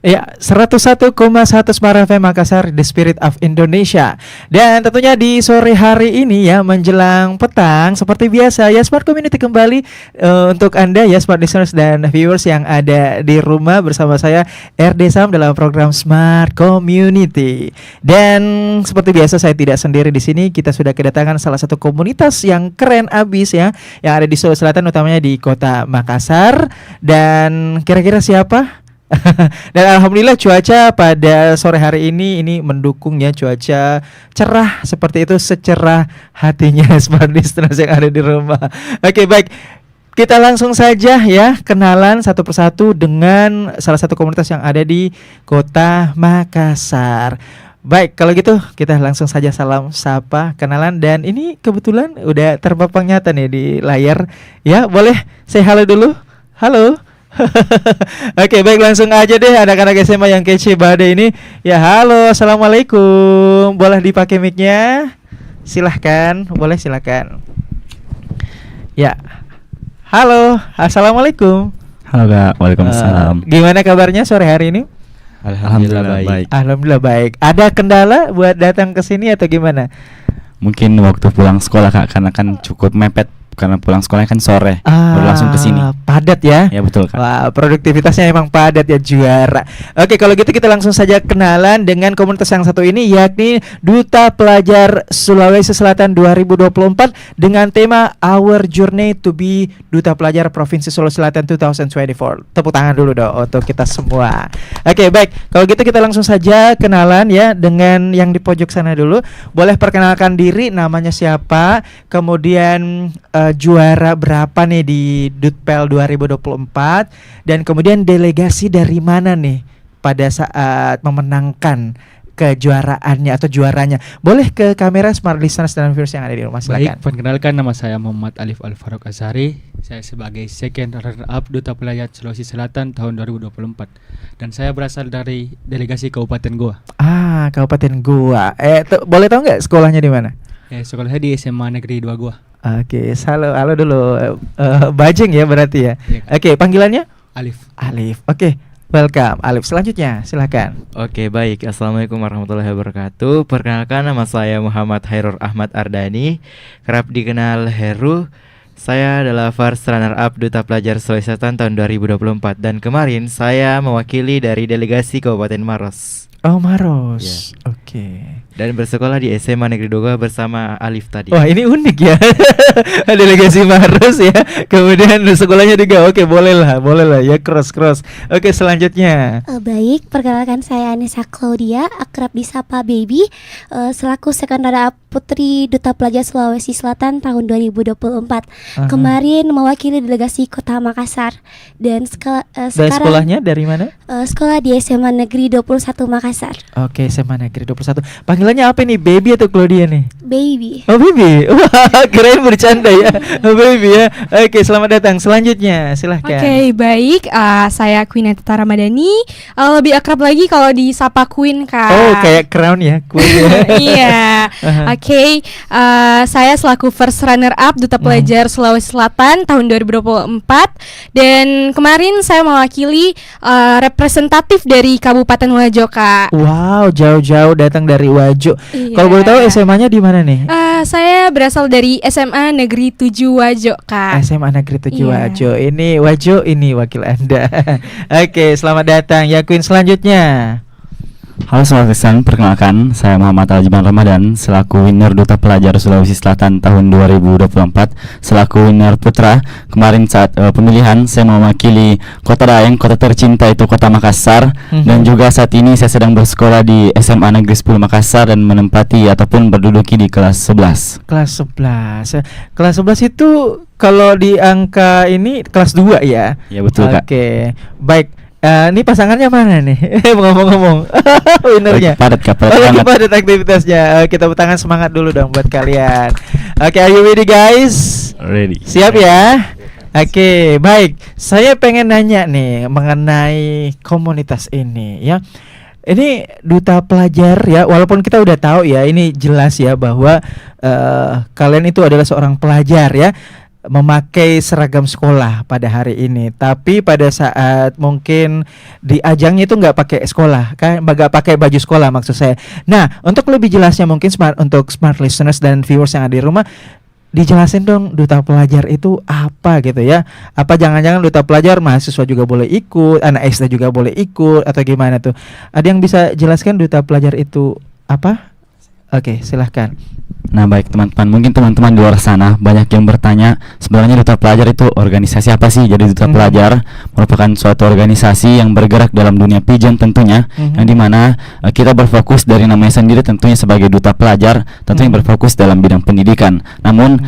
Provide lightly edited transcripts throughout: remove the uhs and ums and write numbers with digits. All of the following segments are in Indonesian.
Ya, 101,1 Smart FM Makassar, The Spirit of Indonesia. Dan tentunya di sore hari ini ya, menjelang petang, seperti biasa ya, Smart Community kembali untuk Anda ya, Smart Listeners dan viewers yang ada di rumah bersama saya, RD Sam, dalam program Smart Community. Dan seperti biasa saya tidak sendiri di sini, kita sudah kedatangan salah satu komunitas yang keren abis ya, yang ada di Sulawesi Selatan, utamanya di kota Makassar. Dan kira-kira siapa? Dan alhamdulillah cuaca pada sore hari ini mendukung ya, cuaca cerah seperti itu, secerah hatinya Smart Listeners yang ada di rumah. Oke, baik. Kita langsung saja ya kenalan satu persatu dengan salah satu komunitas yang ada di kota Makassar. Baik, kalau gitu kita langsung saja salam sapa, kenalan, dan ini kebetulan udah terpapang nyata nih di layar. Ya, boleh say halo dulu. Halo. Oke, baik, langsung aja deh anak-anak SMA yang kece badai ini. Ya, halo, assalamualaikum. Boleh dipakai mic-nya? Silahkan, boleh silakan. Ya, halo, assalamualaikum. Halo Kak, waalaikumsalam. Gimana kabarnya sore hari ini? Alhamdulillah baik. Alhamdulillah baik. Ada kendala buat datang ke sini atau gimana? Mungkin waktu pulang sekolah Kak, karena kan cukup mepet. Karena pulang sekolahnya kan sore, baru langsung ke sini. Padat ya? Ya betul Kak. Wah, produktivitasnya emang padat ya, juara. Oke, kalau gitu kita langsung saja kenalan dengan komunitas yang satu ini, yakni Duta Pelajar Sulawesi Selatan 2024 dengan tema Our Journey to be Duta Pelajar Provinsi Sulawesi Selatan 2024. Tepuk tangan dulu dong untuk kita semua. Oke, baik. Kalau gitu kita langsung saja kenalan ya dengan yang di pojok sana dulu. Boleh perkenalkan diri, namanya siapa, kemudian juara berapa nih di Dutpel 2024, dan kemudian delegasi dari mana nih pada saat memenangkan kejuaraannya atau juaranya. Boleh ke kamera Smart Listeners dan viewers yang ada di rumah, silakan. Baik, perkenalkan, nama saya Muhammad Alif Al-Farouk Azhari. Saya sebagai second runner up Duta Pelajar Sulawesi Selatan tahun 2024. Dan saya berasal dari delegasi Kabupaten Goa. Kabupaten Goa. Boleh tahu nggak sekolahnya di mana? Sekolahnya di SMA Negeri 2 Goa. Oke, halo dulu. Bajeng ya berarti ya. Iya. Oke, panggilannya? Alif. Oke, welcome Alif. Selanjutnya silakan. Oke, baik. Assalamualaikum warahmatullahi wabarakatuh. Perkenalkan, nama saya Muhammad Hairur Ahmad Ardani, kerap dikenal Heru. Saya adalah first runner up Duta Pelajar Sulawesi Selatan tahun 2024, dan kemarin saya mewakili dari delegasi Kabupaten Maros. Oh, Maros. Ya. Oke. Dan bersekolah di SMA Negeri Doga bersama Alif tadi. Wah, ini unik ya. Delegasi Maros ya. Kemudian sekolahnya juga. Oke, boleh lah ya, cross. Oke, selanjutnya. Baik, perkenalkan saya Anissa Claudia, akrab disapa Baby, selaku second runner up Putri Duta Pelajar Sulawesi Selatan tahun 2024. Kemarin mewakili delegasi Kota Makassar, dan sekarang sekolahnya dari mana? Sekolah di SMA Negeri 21 Makassar. Oke, SMA Negeri 21. Panggilannya apa nih? Baby atau Claudia nih? Baby. Oh, Baby. Wah, keren, bercanda ya. Baby ya. Oke, selamat datang. Selanjutnya silahkan. Oke, baik. Saya Queen Tata Ramadhani. Lebih akrab lagi kalau disapa Queen, Kak. Oh, kayak crown ya, Queen. Iya. Oke, saya selaku first runner up Duta Pelajar Sulawesi Selatan tahun 2024, dan kemarin saya mewakili representatif dari Kabupaten Wajo, Kak. Wow, jauh-jauh datang dari Wajo. Iya. Kalau boleh tahu SMA-nya di mana nih? Saya berasal dari SMA Negeri 7 Wajo, Kak. SMA Negeri 7 Iya. Wajo. Ini Wajo, ini wakil Anda. Oke, selamat datang ya Queen. Selanjutnya. Halo Smart Listeners, perkenalkan saya Muhammad Aljiban Ramadan, selaku winner Duta Pelajar Sulawesi Selatan tahun 2024, selaku winner putra. Kemarin saat pemilihan saya mewakili Kota Daeng, kota tercinta itu Kota Makassar. Dan juga saat ini saya sedang bersekolah di SMA Negeri 10 Makassar dan menempati ataupun berduduki di kelas 11. Kelas 11. Kelas 11 itu kalau di angka ini kelas 2 ya? Ya betul Kak. Oke, baik. Ini pasangannya mana nih? Ngomong-ngomong, winnernya. Padat Kak, Lagi padat aktivitasnya. Kita tangan semangat dulu dong buat kalian. Oke, are you ready guys? Ready. Siap ya? Oke, baik. Saya pengen nanya nih mengenai komunitas ini ya. Ini Duta Pelajar ya, walaupun kita udah tahu ya, ini jelas ya bahwa kalian itu adalah seorang pelajar ya. memakai seragam sekolah pada hari ini, tapi pada saat mungkin di ajangnya itu nggak pakai sekolah, kan nggak pakai baju sekolah maksud saya. Nah, untuk lebih jelasnya mungkin untuk smart listeners dan viewers yang ada di rumah, dijelasin dong duta pelajar itu apa gitu ya. Apa jangan-jangan duta pelajar mahasiswa juga boleh ikut, anak SD juga boleh ikut atau gimana tuh? Ada yang bisa jelaskan duta pelajar itu apa? Oke, silahkan. Nah baik teman-teman, mungkin teman-teman di luar sana banyak yang bertanya sebenarnya duta pelajar itu organisasi apa sih? Jadi duta pelajar merupakan suatu organisasi yang bergerak dalam dunia pigeon tentunya, yang dimana kita berfokus dari namanya sendiri tentunya sebagai duta pelajar, tentunya berfokus dalam bidang pendidikan. Namun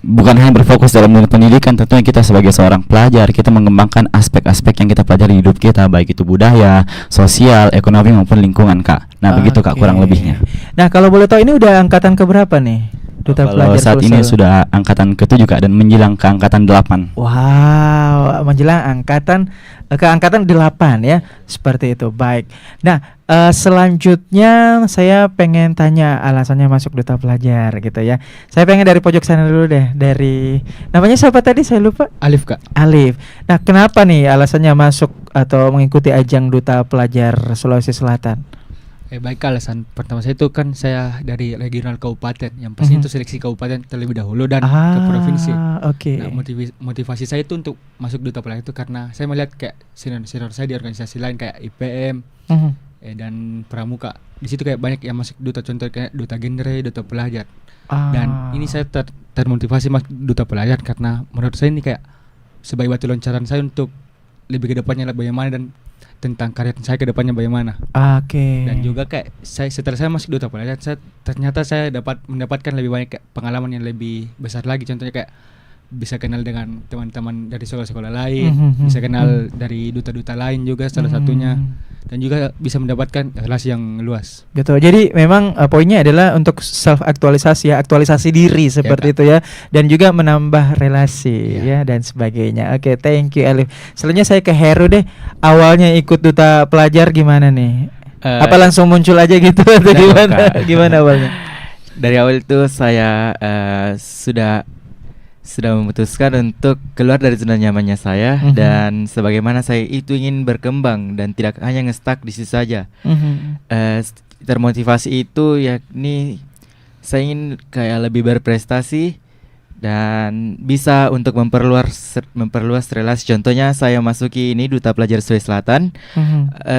bukan hanya berfokus dalam bidang pendidikan, tentunya kita sebagai seorang pelajar kita mengembangkan aspek-aspek yang kita pelajari di hidup kita, baik itu budaya, sosial, ekonomi maupun lingkungan Kak. Nah begitu Kak kurang lebihnya. Nah kalau boleh tahu ini udah angkatan keberapa nih duta Kalau pelajar saat ini Sulsel? sudah angkatan ke-7 Kak, dan menjelang ke angkatan 8. Wow, menjelang angkatan ke angkatan 8 ya, seperti itu. Baik. Nah, selanjutnya saya pengen tanya alasannya masuk duta pelajar gitu ya. Saya pengen dari pojok sana dulu deh, dari namanya siapa tadi saya lupa. Alif Kak. Alif. Nah, kenapa nih alasannya masuk atau mengikuti ajang duta pelajar Sulawesi Selatan? Baik, alasan pertama saya itu kan saya dari regional kabupaten, yang pasti itu seleksi kabupaten terlebih dahulu dan ke provinsi. Oke. Nah, motivasi saya itu untuk masuk duta pelajar itu karena saya melihat kayak senior saya di organisasi lain kayak IPM dan Pramuka. Di situ kayak banyak yang masuk duta, contoh kayak duta genre, duta pelajar. Dan ini saya termotivasi masuk duta pelajar karena menurut saya ini kayak sebagai batu loncaran saya untuk lebih ke depannya bagaimana dan tentang karir saya ke depannya bagaimana. Oke. Dan juga kayak setelah saya masuk duta pelajar, ternyata saya mendapatkan lebih banyak kayak pengalaman yang lebih besar lagi. Contohnya kayak bisa kenal dengan teman-teman dari sekolah-sekolah lain, bisa kenal dari duta-duta lain juga salah satunya, dan juga bisa mendapatkan relasi yang luas. Gitu. Jadi memang poinnya adalah untuk self aktualisasi ya, aktualisasi diri seperti itu ya, dan juga menambah relasi ya dan sebagainya. Oke, thank you Alif. Selanjutnya saya ke Heru deh. Awalnya ikut duta pelajar gimana nih? Apa langsung muncul aja gitu atau gimana? Gimana awalnya? Dari awal itu saya sudah memutuskan untuk keluar dari zona nyamannya saya, dan sebagaimana saya itu ingin berkembang dan tidak hanya ngestak di situ saja. Termotivasi itu yakni saya ingin kayak lebih berprestasi dan bisa untuk memperluas relasi. Contohnya saya masuki ini duta pelajar Sulawesi Selatan,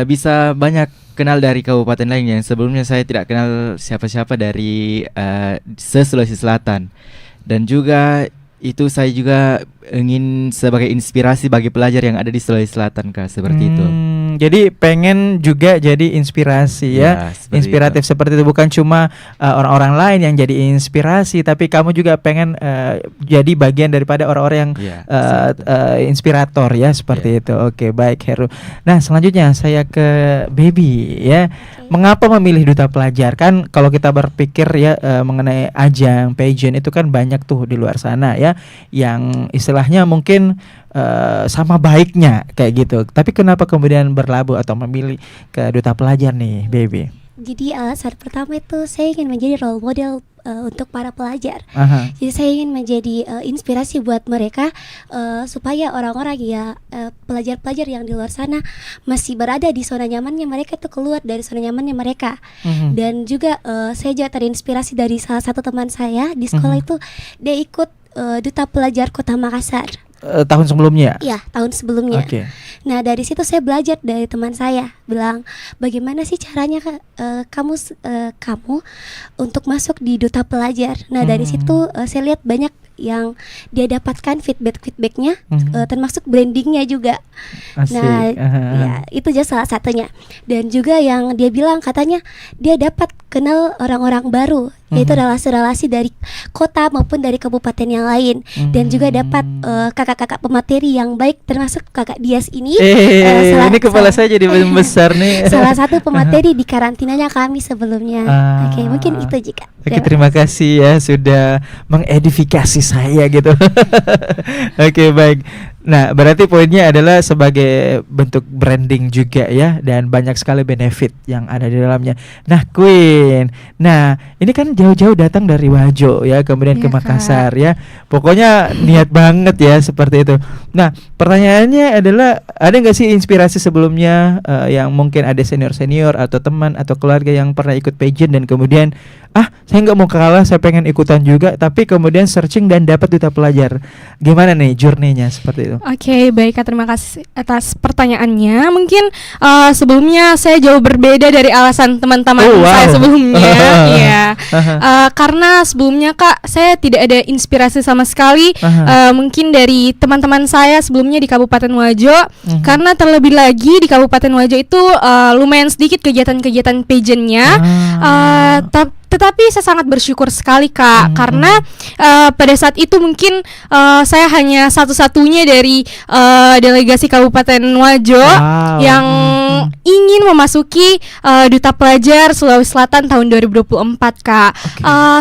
bisa banyak kenal dari kabupaten lain yang sebelumnya saya tidak kenal siapa-siapa dari Sulawesi Selatan. Dan juga itu saya juga ingin sebagai inspirasi bagi pelajar yang ada di Sulawesi Selatan Kak, seperti itu. Jadi pengen juga jadi inspirasi ya, inspiratif itu. Seperti itu, bukan cuma orang-orang lain yang jadi inspirasi, tapi kamu juga pengen jadi bagian daripada orang-orang yang inspirator ya, seperti itu. Oke, baik Heru. Nah selanjutnya saya ke Baby ya. Mengapa memilih duta pelajar? Kan kalau kita berpikir ya mengenai ajang pageant itu kan banyak tuh di luar sana ya, yang istilahnya mungkin sama baiknya kayak gitu. Tapi kenapa kemudian berlabuh atau memilih ke duta pelajar nih, Baby? Jadi alasan pertama itu saya ingin menjadi role model untuk para pelajar. Jadi saya ingin menjadi inspirasi buat mereka supaya orang-orang ya pelajar-pelajar yang di luar sana masih berada di zona nyamannya mereka tuh keluar dari zona nyamannya mereka. Dan juga saya juga terinspirasi dari salah satu teman saya di sekolah itu, dia ikut duta pelajar Kota Makassar. Tahun sebelumnya? Iya, tahun sebelumnya. Nah dari situ saya belajar dari teman saya, bilang bagaimana sih caranya kamu untuk masuk di duta pelajar. Nah dari situ saya lihat banyak yang dia dapatkan feedbacknya, termasuk brandingnya juga. Asik. Nah ya itu aja salah satunya. Dan juga yang dia bilang katanya dia dapat kenal orang-orang baru, yaitu relasi-relasi dari kota maupun dari kabupaten yang lain, dan juga dapat kakak-kakak pemateri yang baik, termasuk kakak Dias ini. Ini kepala saya jadi besar nih. Salah satu pemateri di karantinanya kami sebelumnya. Oke, mungkin itu juga. Oke, terima kasih ya sudah mengedifikasi saya gitu. Oke, baik. Nah, berarti poinnya adalah sebagai bentuk branding juga ya, dan banyak sekali benefit yang ada di dalamnya. Nah, Queen. Nah, ini kan jauh-jauh datang dari Wajo ya, kemudian Iya, ke Kak. Makassar ya. Pokoknya niat banget ya seperti itu. Nah, pertanyaannya adalah ada nggak sih inspirasi sebelumnya yang mungkin ada senior-senior atau teman atau keluarga yang pernah ikut pageant dan kemudian saya nggak mau kalah, saya pengen ikutan juga, tapi kemudian searching dan dapat duta pelajar. Gimana nih journey-nya seperti itu? Oke, baik Kak, terima kasih atas pertanyaannya. Mungkin sebelumnya saya jauh berbeda dari alasan teman-teman Oh, wow. saya sebelumnya. Iya. Aha. Karena sebelumnya Kak, saya tidak ada inspirasi sama sekali. Mungkin dari teman-teman saya sebelumnya di Kabupaten Wajo. Mhm. Karena terlebih lagi di Kabupaten Wajo itu lumayan sedikit kegiatan-kegiatan pageantnya. Tetapi saya sangat bersyukur sekali Kak, karena pada saat itu mungkin saya hanya satu-satunya dari delegasi Kabupaten Wajo Wow. yang ingin memasuki Duta Pelajar Sulawesi Selatan tahun 2024 Kak.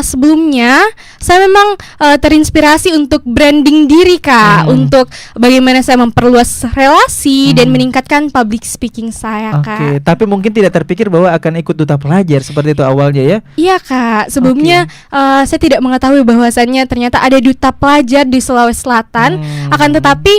Sebelumnya saya memang terinspirasi untuk branding diri Kak, untuk bagaimana saya memperluas relasi dan meningkatkan public speaking saya Kak. Oke, tapi mungkin tidak terpikir bahwa akan ikut duta pelajar seperti itu awalnya ya? Iya Kak, sebelumnya saya tidak mengetahui bahwasannya ternyata ada duta pelajar di Sulawesi Selatan. Akan tetapi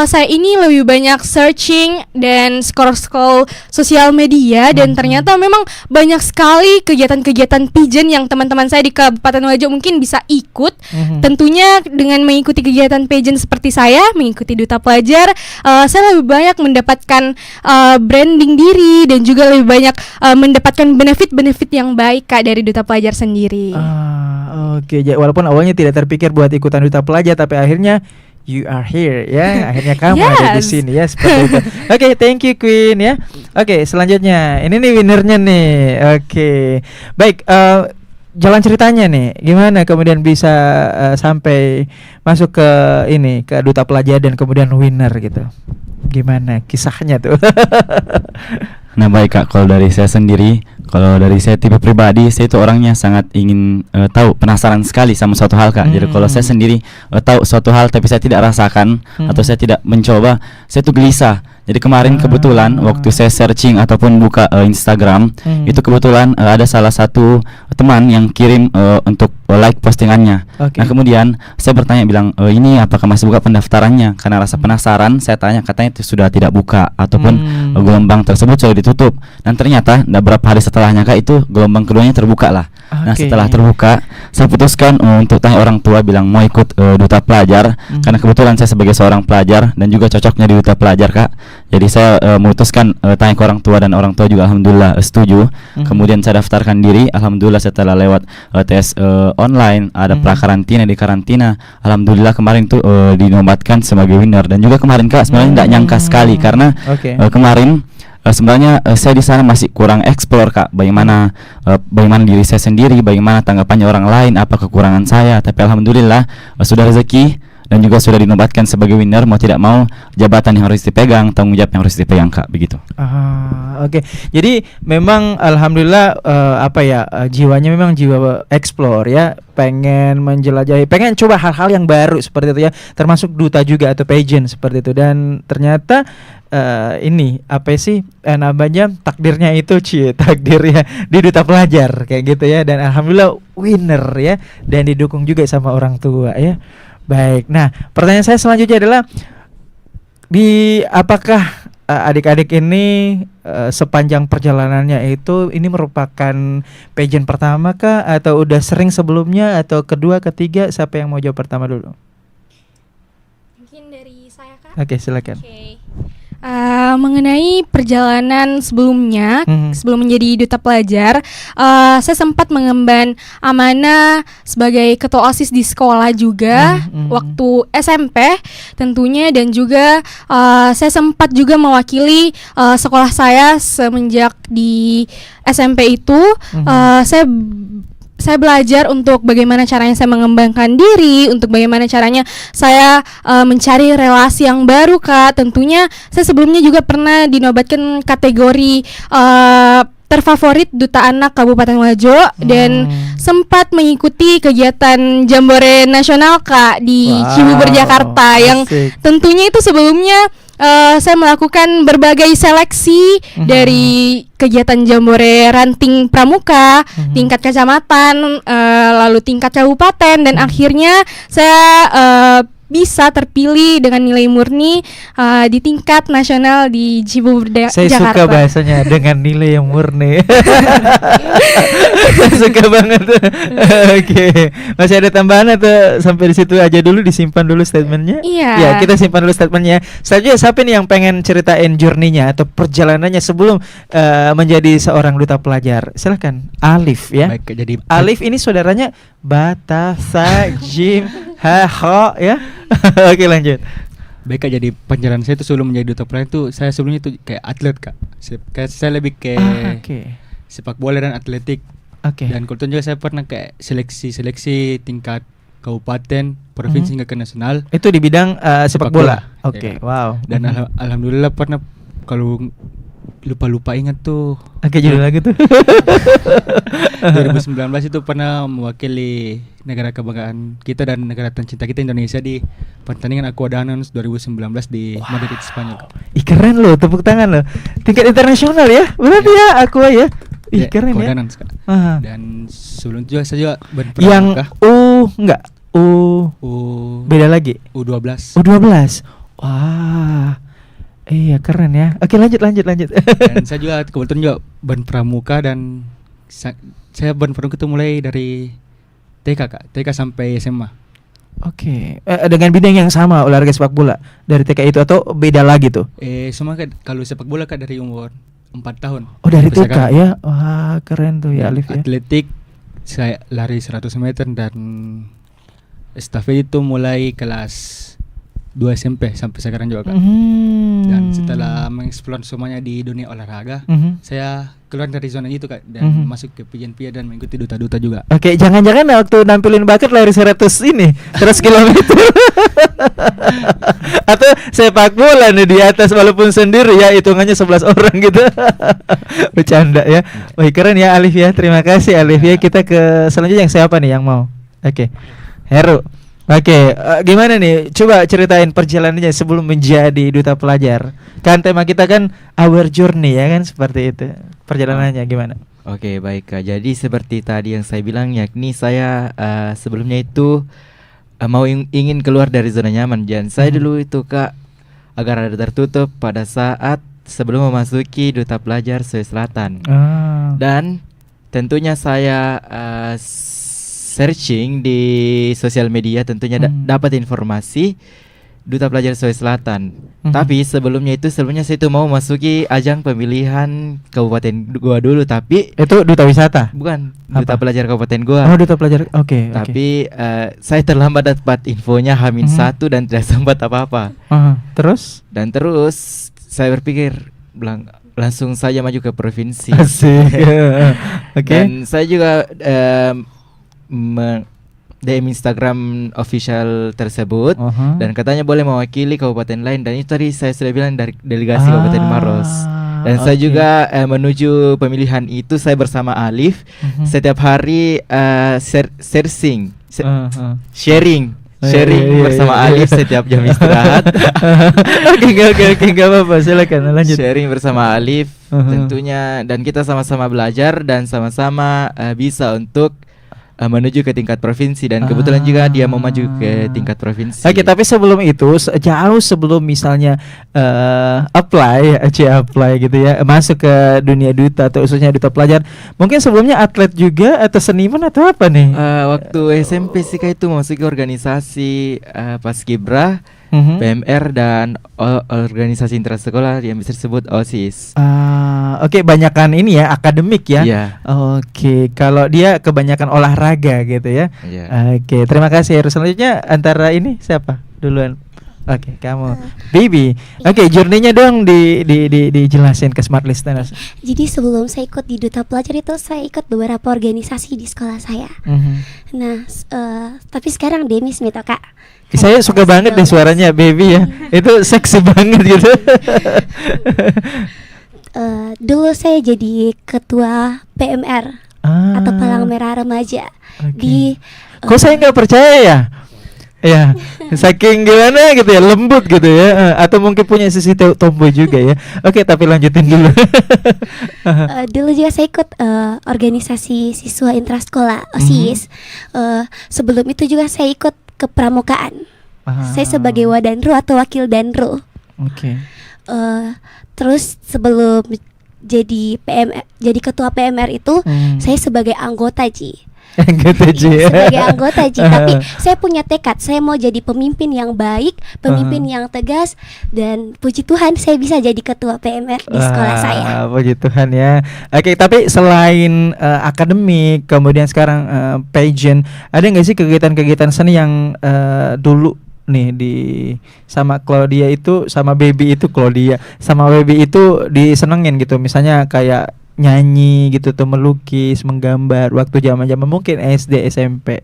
saya ini lebih banyak searching dan scroll sosial media dan ternyata memang banyak sekali kegiatan-kegiatan pageant yang teman-teman saya di Kabupaten Wajo mungkin bisa ikut. Tentunya dengan mengikuti kegiatan pageant seperti saya, mengikuti duta pelajar, saya lebih banyak mendapatkan branding diri dan juga lebih banyak mendapatkan benefit-benefit yang baik Kak dari duta pelajar sendiri. Oke, walaupun awalnya tidak terpikir buat ikutan duta pelajar, tapi akhirnya you are here ya. Akhirnya kamu ada di Yes. sini ya, seperti itu. Oke, thank you Queen ya. Oke, selanjutnya ini nih winnernya nih. Oke, baik. Jalan ceritanya nih, gimana kemudian bisa sampai masuk ke ini, ke duta pelajar dan kemudian winner gitu? Gimana kisahnya tuh? Nah baik Kak, kalau dari saya sendiri, kalau dari saya tipe pribadi, saya itu orangnya sangat ingin tahu, penasaran sekali sama suatu hal Kak. Jadi kalau saya sendiri tahu suatu hal tapi saya tidak rasakan atau saya tidak mencoba, saya itu gelisah. Jadi kemarin kebetulan waktu saya searching ataupun buka Instagram, itu kebetulan ada salah satu teman yang kirim untuk like postingannya. Oke. Nah kemudian saya bertanya bilang, ini apakah masih buka pendaftarannya? Karena rasa penasaran, saya tanya, katanya itu sudah tidak buka ataupun gelombang tersebut sudah ditutup. Dan ternyata beberapa hari setelahnya Kak, itu gelombang keduanya terbuka lah. Nah Oke. setelah terbuka, saya putuskan untuk tanya orang tua, bilang mau ikut duta pelajar. Karena kebetulan saya sebagai seorang pelajar dan juga cocoknya di duta pelajar Kak. Jadi saya memutuskan tanya ke orang tua dan orang tua juga alhamdulillah setuju. Kemudian saya daftarkan diri, alhamdulillah setelah lewat tes online, ada prakarantina di karantina. Alhamdulillah kemarin tuh dinobatkan sebagai winner. Dan juga kemarin Kak sebenarnya tidak nyangka sekali karena kemarin sebenarnya saya di sana masih kurang explore Kak, bagaimana diri saya sendiri, bagaimana tanggapannya orang lain, apa kekurangan saya. Tapi alhamdulillah sudah rezeki dan juga sudah dinobatkan sebagai winner. Mau tidak mau jabatan yang harus dipegang, tanggung jawab yang harus dipegang Kak, begitu. Oke. Jadi memang alhamdulillah jiwanya memang jiwa explore ya, pengen menjelajahi, pengen coba hal-hal yang baru seperti itu ya, termasuk duta juga atau pageant seperti itu. Dan ternyata ini namanya takdirnya itu takdirnya di duta pelajar kayak gitu ya, dan alhamdulillah winner ya, dan didukung juga sama orang tua ya. Baik, nah pertanyaan saya selanjutnya adalah apakah adik-adik ini sepanjang perjalanannya itu ini merupakan pageant pertama kah, atau udah sering sebelumnya, atau kedua, ketiga? Siapa yang mau jawab pertama dulu? Mungkin dari saya Kak. Oke, silakan. Mengenai perjalanan sebelumnya, sebelum menjadi duta pelajar, saya sempat mengemban amanah sebagai ketua OSIS di sekolah juga waktu SMP tentunya, dan juga saya sempat juga mewakili sekolah saya semenjak di SMP itu. Saya belajar untuk bagaimana caranya saya mengembangkan diri, untuk bagaimana caranya saya mencari relasi yang baru Kak. Tentunya saya sebelumnya juga pernah dinobatkan kategori terfavorit Duta Anak Kabupaten Wajo dan sempat mengikuti kegiatan Jambore Nasional Kak di Wow, Cibubur Jakarta yang asik. tentunya itu sebelumnya saya melakukan berbagai seleksi dari kegiatan Jambore Ranting Pramuka, tingkat kecamatan, lalu tingkat kabupaten, dan akhirnya saya bisa terpilih dengan nilai murni di tingkat nasional di Cibubur Saya Jakarta. suka bahasanya dengan nilai yang murni. Suka banget. Oke, masih ada tambahan atau sampai di situ aja dulu, disimpan dulu statementnya? Iya. Ya, kita simpan dulu statementnya. Selanjutnya siapa nih yang pengen ceritain journey-nya atau perjalanannya sebelum menjadi seorang duta pelajar? Silakan, Alif ya. Baik Kak, jadi Alif ini saudaranya Batasa Jim Haho ya. Oke, lanjut. Baik Kak, jadi perjalanan saya itu sebelum menjadi duta pelajar itu saya sebelumnya itu kayak atlet Kak. Kayak saya lebih ke Oke. sepak bola dan atletik. Oke. Dan kebetulan juga saya pernah kayak seleksi tingkat kabupaten, provinsi hingga ke nasional. Itu di bidang sepak Sepak bola. bola. Oke, Ya. wow. Dan alhamdulillah pernah, kalau lupa ingat tuh, Oke, judul lagu tuh. 2019 itu pernah mewakili negara kebanggaan kita dan negara tercinta kita Indonesia di pertandingan Aquadanos 2019 di Madrid, Spanyol. Ih, keren loh, tepuk tangan loh. Tingkat internasional ya. Berarti ya aku ya. Ih, keren ya. Aquadanos, Kak. Aha. Dan sebelum itu saya juga Yang berpramuka enggak. Beda lagi. U12. U12. Wah. Iya, keren ya. Oke, lanjut. Dan saya juga kebetulan juga berpramuka dan saya berpramuka itu mulai dari TK Kak, TK sampai SMA. Oke. Dengan bidang yang sama, olahraga sepak bola dari TK itu atau beda lagi tuh? Semua Kak, kalau sepak bola Kak dari umur 4 tahun. Oh, dari Sampai TK sekarang. ya. Wah, keren tuh ya Alif ya. Atletik saya lari 100 meter dan estafet itu mulai kelas 2 SMP sampai sekarang juga Kak. Dan setelah mengeksplor semuanya di dunia olahraga, saya keluar dari zona itu Kak dan masuk ke PJNPA dan mengikuti duta-duta juga. Oke, jangan-jangan waktu nampilin bakat lari 100 kilometer. Atau sepak bola nih di atas walaupun sendiri ya, hitungannya 11 orang gitu. Bercanda ya. Wah, keren ya Alif ya. Terima kasih Alif ya. Kita ke selanjutnya, yang siapa nih yang mau? Oke. Heru. Oke, gimana nih? Coba ceritain perjalanannya sebelum menjadi duta pelajar. Kan tema kita kan our journey ya kan, seperti itu. Perjalanannya gimana? Oke, baik Kak. Jadi seperti tadi yang saya bilang, yakni saya sebelumnya itu ingin keluar dari zona nyaman. Dan saya dulu itu Kak agak rada tertutup pada saat sebelum memasuki duta pelajar Sulawesi Selatan. Dan tentunya saya searching di sosial media, tentunya dapat informasi duta pelajar Sulawesi Selatan. Tapi sebelumnya saya itu mau masuki ajang pemilihan kabupaten gua dulu, tapi Itu duta wisata. bukan Apa? duta pelajar kabupaten gua. Oh, duta pelajar. Oke. Tapi saya terlambat dapat infonya H-1 dan tidak sempat apa-apa. Terus? Dan terus saya berpikir langsung saja maju ke provinsi. Asik. Oke. Dan saya juga DM Instagram official tersebut dan katanya boleh mewakili kabupaten lain, dan itu tadi saya sudah bilang dari delegasi Kabupaten Maros. Dan saya juga menuju pemilihan itu saya bersama Alif setiap hari sharing Iya, bersama iya. Alif setiap jam istirahat. Oke, enggak apa-apa. Silakan lanjut. Sharing bersama Alif tentunya, dan kita sama-sama belajar dan sama-sama bisa untuk menuju ke tingkat provinsi, dan kebetulan juga dia mau maju ke tingkat provinsi. Oke, tapi sebelum itu, jauh sebelum misalnya apply gitu ya, masuk ke dunia duta atau khususnya duta pelajar, mungkin sebelumnya atlet juga atau seniman atau apa nih? Waktu SMP sih kayak itu masuk ke organisasi Paskibra, PMR dan organisasi intrasekolah yang bisa disebut OSIS. Oke, banyakan ini ya akademik ya. Iya. Oke, kalau dia kebanyakan olahraga gitu ya. Iya. Oke, terima kasih. Selanjutnya antara ini siapa duluan? Oke, kamu, Baby. Oke, journey-nya dong dijelasin ke smart listeners. Jadi sebelum saya ikut di duta pelajar itu saya ikut beberapa organisasi di sekolah saya. Nah, tapi sekarang Demis nih toh, Kak. Saya suka banget deh suaranya Baby ya. Itu seksi banget gitu. Dulu saya jadi ketua PMR atau Palang Merah Remaja di Kok saya nggak percaya ya? Ya, saking gimana gitu ya, lembut gitu ya, atau mungkin punya sisi tomboy juga ya. Oke, tapi lanjutin dulu. dulu juga saya ikut organisasi siswa intrasekolah OSIS. Sebelum itu juga saya ikut kepramukaan. Saya sebagai wadanru atau wakil danru. Oke. Terus sebelum jadi jadi ketua PMR itu, saya sebagai anggota Ji. Sebagai anggota Ji, tapi saya punya tekad, saya mau jadi pemimpin yang baik, pemimpin yang tegas, dan puji Tuhan saya bisa jadi ketua PMR di sekolah saya. Puji Tuhan ya. Oke, tapi selain akademik, kemudian sekarang pageant, ada nggak sih kegiatan-kegiatan seni yang dulu nih sama Claudia itu, sama Baby itu, Claudia sama Baby itu disenengin gitu, misalnya kayak nyanyi gitu tuh, melukis, menggambar waktu zaman-zaman mungkin SD, SMP.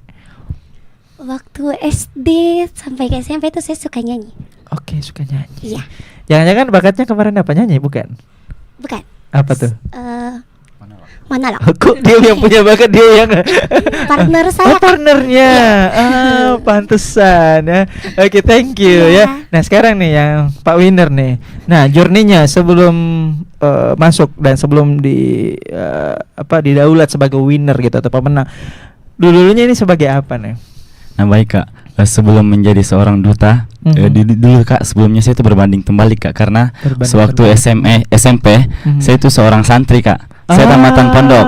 Waktu SD sampai ke SMP itu saya suka nyanyi. Oke, suka nyanyi. Iya. Jangan-jangan bakatnya kemarin apa, nyanyi bukan? Bukan. Apa tuh? Monolog. Kok dia yang punya bakat, dia yang Partner saya. partnernya. Pantesan ya. Oke, thank you ya. Nah, sekarang nih yang Pak Winner nih. Nah, journey-nya sebelum masuk dan sebelum didaulat sebagai winner gitu atau pemenang. Dulunya ini sebagai apa nih? Nah baik Kak, sebelum menjadi seorang duta, dulu Kak sebelumnya saya itu berbanding terbalik Kak, karena sewaktu SMP saya itu seorang santri Kak. Saya tamatan pondok.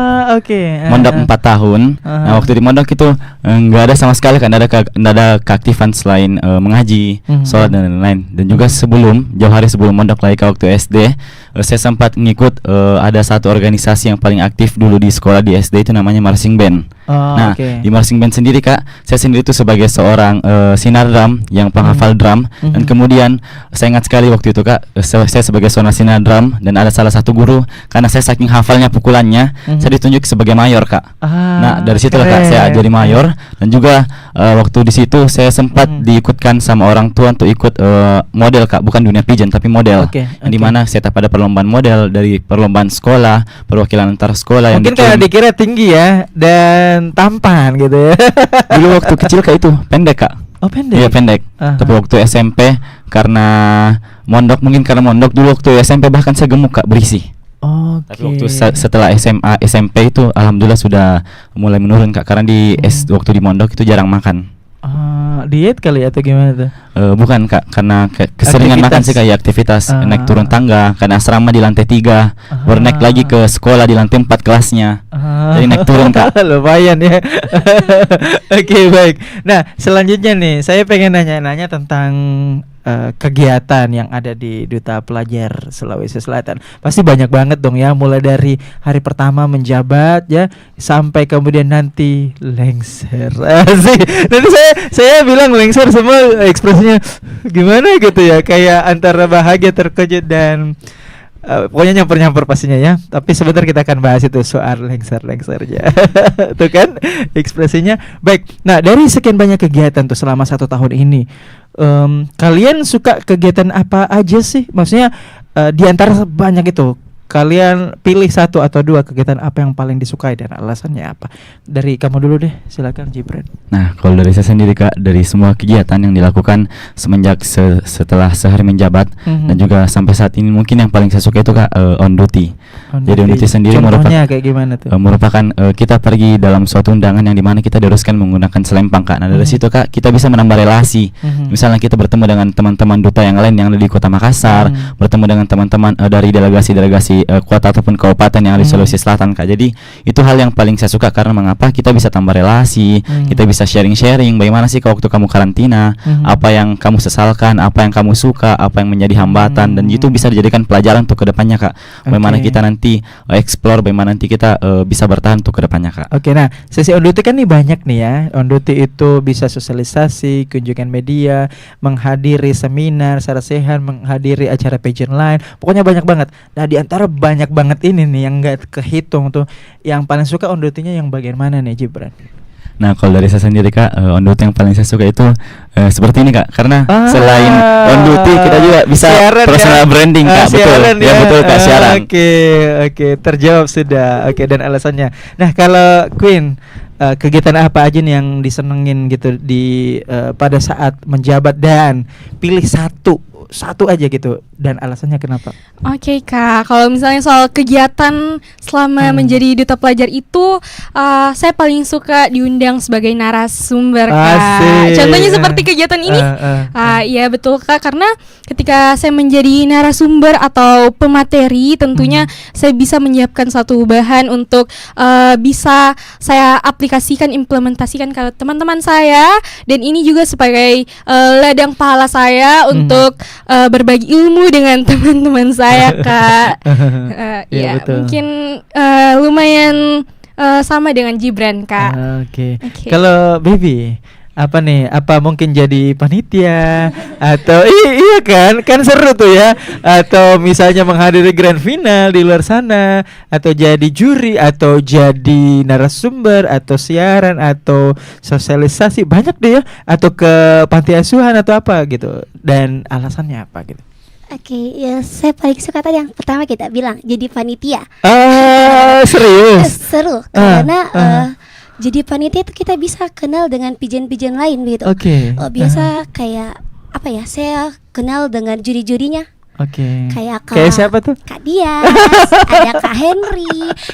Mondok 4 tahun. Nah, waktu di mondok itu nggak ada sama sekali kan, nggak ada keaktifan selain mengaji, sholat dan lain-lain. Dan juga jauh hari sebelum mondok lagi waktu SD, saya sempat ngikut ada satu organisasi yang paling aktif dulu di sekolah di SD, itu namanya marching band. Di marching band sendiri Kak, saya sendiri itu sebagai seorang sinar drum yang penghafal drum. Dan kemudian saya ingat sekali waktu itu Kak, saya sebagai seorang sinar drum, dan ada salah satu guru, karena saya saking hafalnya pukulannya, saya ditunjuk sebagai mayor Kak. Nah dari situ Kak saya jadi mayor. Dan juga waktu di situ saya sempat diikutkan sama orang tua untuk ikut model Kak, bukan dunia pigeon tapi model. Yang dimana saya pada perlombaan model dari perlombaan sekolah, perwakilan antar sekolah. Mungkin karena dikira tinggi ya dan tampan gitu ya. Dulu waktu kecil Kak itu pendek Kak. Oh, pendek? Iya pendek. Tapi waktu SMP karena mondok, mungkin karena mondok dulu waktu SMP bahkan saya gemuk Kak, berisi. Tapi waktu setelah SMA, SMP itu alhamdulillah sudah mulai menurun Kak, karena waktu di mondok itu jarang makan. Diet kali atau gimana tuh? Bukan Kak, karena keseringan makan sih kayak aktivitas, naik turun tangga, karena asrama di lantai 3, baru naik lagi ke sekolah di lantai 4 kelasnya. Jadi naik turun Kak. Lumayan ya. Oke, baik. Nah, selanjutnya nih saya pengen nanya-nanya tentang kegiatan yang ada di Duta Pelajar Sulawesi Selatan. Pasti banyak banget dong ya, mulai dari hari pertama menjabat ya sampai kemudian nanti lengser. Nanti saya bilang lengser, semua ekspresinya gimana gitu ya, kayak antara bahagia, terkejut, dan pokoknya nyampur-nyampur pastinya ya. Tapi sebentar kita akan bahas itu soal lengser-lengsernya. Tuh kan ekspresinya. Baik. Nah, dari sekian banyak kegiatan tuh selama 1 tahun ini, kalian suka kegiatan apa aja sih? Maksudnya di antara banyak itu, kalian pilih 1 atau 2 kegiatan apa yang paling disukai dan alasannya apa? Dari kamu dulu deh, silakan Gibran. Nah, kalau dari saya sendiri Kak, dari semua kegiatan yang dilakukan semenjak setelah sehari menjabat dan juga sampai saat ini, mungkin yang paling saya suka itu Kak on duty. Jadi on duty sendiri contohnya kayak gimana tuh? Merupakan kita pergi dalam suatu undangan yang dimana kita diharuskan menggunakan selempang Kak. Nah dari situ Kak kita bisa menambah relasi. Misalnya kita bertemu dengan teman-teman duta yang lain yang ada di Kota Makassar, bertemu dengan teman-teman dari delegasi-delegasi kota ataupun kabupaten yang ada di Sulawesi Selatan Kak. Jadi itu hal yang paling saya suka, karena mengapa kita bisa tambah relasi, kita bisa sharing-sharing bagaimana sih waktu kamu karantina, apa yang kamu sesalkan, apa yang kamu suka, apa yang menjadi hambatan, dan itu bisa dijadikan pelajaran untuk kedepannya Kak. Bagaimana kita nanti explore, bagaimana nanti kita bisa bertahan untuk kedepannya Kak. Oke, nah sesi on duty kan nih banyak nih ya. On duty itu bisa sosialisasi, kunjungan media, menghadiri seminar secara sehat, menghadiri acara pageant lain, pokoknya banyak banget. Nah di antara banyak banget ini nih yang nggak kehitung tuh, yang paling suka on duty-nya yang bagian mana nih Gibran? Nah, kalau dari saya sendiri Kak, on duty yang paling saya suka itu seperti ini Kak, karena selain on duty kita juga bisa siaran, personal ya? branding Kak, betul. Siaran, Ya betul Kak, siaran. Oke, terjawab sudah. Oke, dan alasannya. Nah, kalau Queen, kegiatan apa aja nih yang disenengin gitu di pada saat menjabat, dan pilih satu aja gitu, dan alasannya kenapa? Oke Kak, kalau misalnya soal kegiatan selama menjadi duta pelajar itu, saya paling suka diundang sebagai narasumber Kak. Asik. Contohnya seperti kegiatan ini. Iya betul Kak, karena ketika saya menjadi narasumber atau pemateri, tentunya saya bisa menyiapkan satu bahan untuk bisa saya aplikasikan, implementasikan ke teman-teman saya, dan ini juga sebagai ladang pahala saya untuk berbagi ilmu dengan teman-teman saya Kak. Iya, Ya betul. mungkin lumayan sama dengan Gibran Kak. Oke. Oke. Kalau Baby, apa nih? Apa mungkin jadi panitia atau iya kan seru tuh ya? Atau misalnya menghadiri grand final di luar sana, atau jadi juri, atau jadi narasumber, atau siaran, atau sosialisasi, banyak deh ya, atau ke panti asuhan atau apa gitu. Dan alasannya apa gitu? Oke, ya saya paling suka tadi yang pertama kita bilang jadi panitia. Serius? Seru karena jadi panitia itu kita bisa kenal dengan pijen-pijen lain gitu. Oke. Biasa kayak apa ya? Saya kenal dengan juri-jurinya. Oke. Kayak siapa tuh? Kak Dias, ada Kak Henry,